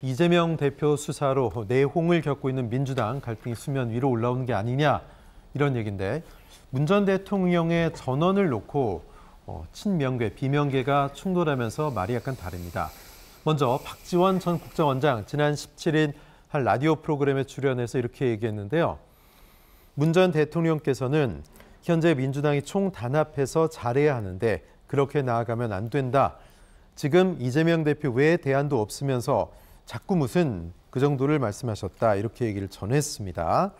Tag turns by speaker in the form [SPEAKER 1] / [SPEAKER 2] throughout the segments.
[SPEAKER 1] 이재명 대표 수사로 내홍을 겪고 있는 민주당 갈등이 수면 위로 올라오는 게 아니냐 이런 얘기인데 문 전 대통령의 전언을 놓고 친명계, 비명계가 충돌하면서 말이 약간 다릅니다. 먼저 박지원 전 국정원장 지난 17일 한 라디오 프로그램에 출연해서 이렇게 얘기했는데요. 문 전 대통령께서는 현재 민주당이 총단합해서 잘해야 하는데 그렇게 나아가면 안 된다. 지금 이재명 대표 외에 대안도 없으면서 자꾸 무슨 그 정도를 말씀하셨다 이렇게 얘기를 전했습니다.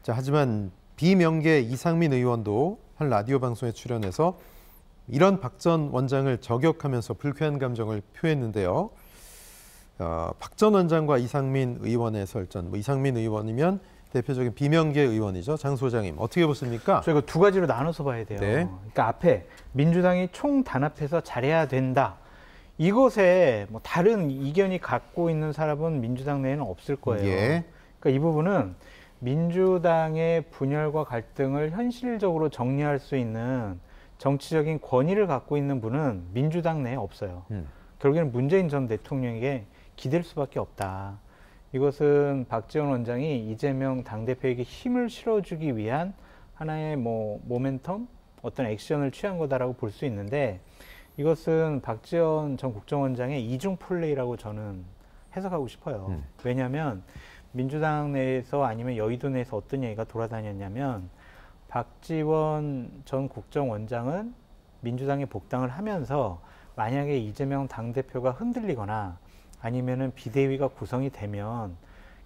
[SPEAKER 1] 자, 하지만 비명계 이상민 의원도 한 라디오 방송에 출연해서 이런 박 전 원장을 저격하면서 불쾌한 감정을 표했는데요. 박 전 원장과 이상민 의원의 설전, 이상민 의원이면 대표적인 비명계 의원이죠. 장 소장님 어떻게 보십니까?
[SPEAKER 2] 저희가 두 가지로 나눠서 봐야 돼요.
[SPEAKER 1] 네.
[SPEAKER 2] 그러니까 앞에 민주당이 총단합해서 잘해야 된다. 이것에 뭐 다른 이견이 갖고 있는 사람은 민주당 내에는 없을 거예요.
[SPEAKER 1] 예.
[SPEAKER 2] 그러니까 이 부분은 민주당의 분열과 갈등을 현실적으로 정리할 수 있는 정치적인 권위를 갖고 있는 분은 민주당 내에 없어요. 결국에는 문재인 전 대통령에게 기댈 수밖에 없다. 이것은 박지원 원장이 이재명 당대표에게 힘을 실어주기 위한 하나의 모멘텀, 어떤 액션을 취한 거다라고 볼 수 있는데 이것은 박지원 전 국정원장의 이중 플레이라고 저는 해석하고 싶어요. 왜냐하면 민주당 내에서 아니면 여의도 내에서 어떤 얘기가 돌아다녔냐면 박지원 전 국정원장은 민주당에 복당을 하면서 만약에 이재명 당대표가 흔들리거나 아니면은 비대위가 구성이 되면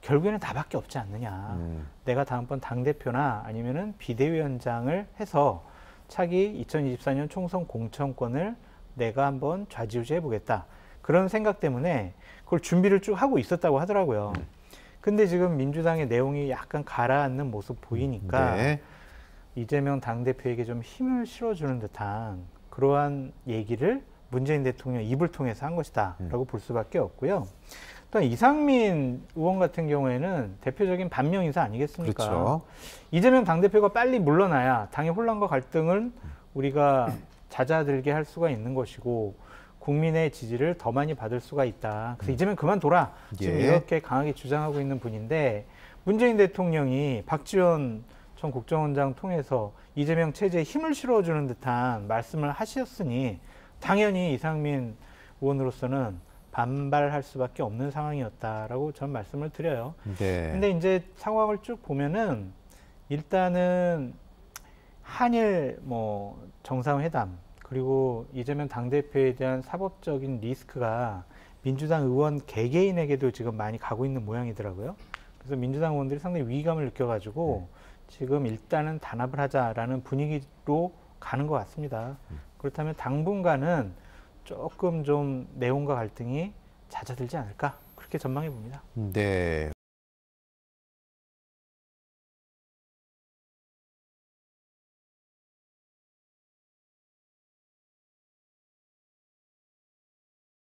[SPEAKER 2] 결국에는 나밖에 없지 않느냐. 내가 다음번 당대표나 아니면은 비대위원장을 해서 차기 2024년 총선 공천권을 내가 한번 좌지우지해 보겠다. 그런 생각 때문에 그걸 준비를 쭉 하고 있었다고 하더라고요. 근데 지금 민주당의 내용이 약간 가라앉는 모습 보이니까
[SPEAKER 1] 네.
[SPEAKER 2] 이재명 당대표에게 좀 힘을 실어주는 듯한 그러한 얘기를 문재인 대통령 입을 통해서 한 것이다 라고 볼 수밖에 없고요. 또 이상민 의원 같은 경우에는 대표적인 반명 인사 아니겠습니까?
[SPEAKER 1] 그렇죠.
[SPEAKER 2] 이재명 당대표가 빨리 물러나야 당의 혼란과 갈등을 우리가 잦아들게 할 수가 있는 것이고 국민의 지지를 더 많이 받을 수가 있다. 그래서 이재명 그만둬라. 지금
[SPEAKER 1] 예.
[SPEAKER 2] 이렇게 강하게 주장하고 있는 분인데 문재인 대통령이 박지원 전 국정원장 통해서 이재명 체제에 힘을 실어주는 듯한 말씀을 하셨으니 당연히 이상민 의원으로서는 반발할 수밖에 없는 상황이었다라고 전 말씀을 드려요.
[SPEAKER 1] 네.
[SPEAKER 2] 근데 이제 상황을 쭉 보면은 일단은 한일 정상회담 그리고 이재명 당대표에 대한 사법적인 리스크가 민주당 의원 개개인에게도 지금 많이 가고 있는 모양이더라고요. 그래서 민주당 의원들이 상당히 위기감을 느껴가지고 지금 일단은 단합을 하자라는 분위기로 가는 것 같습니다. 그렇다면 당분간은 조금 좀 내용과 갈등이 잦아들지 않을까 그렇게 전망해 봅니다.
[SPEAKER 1] 네.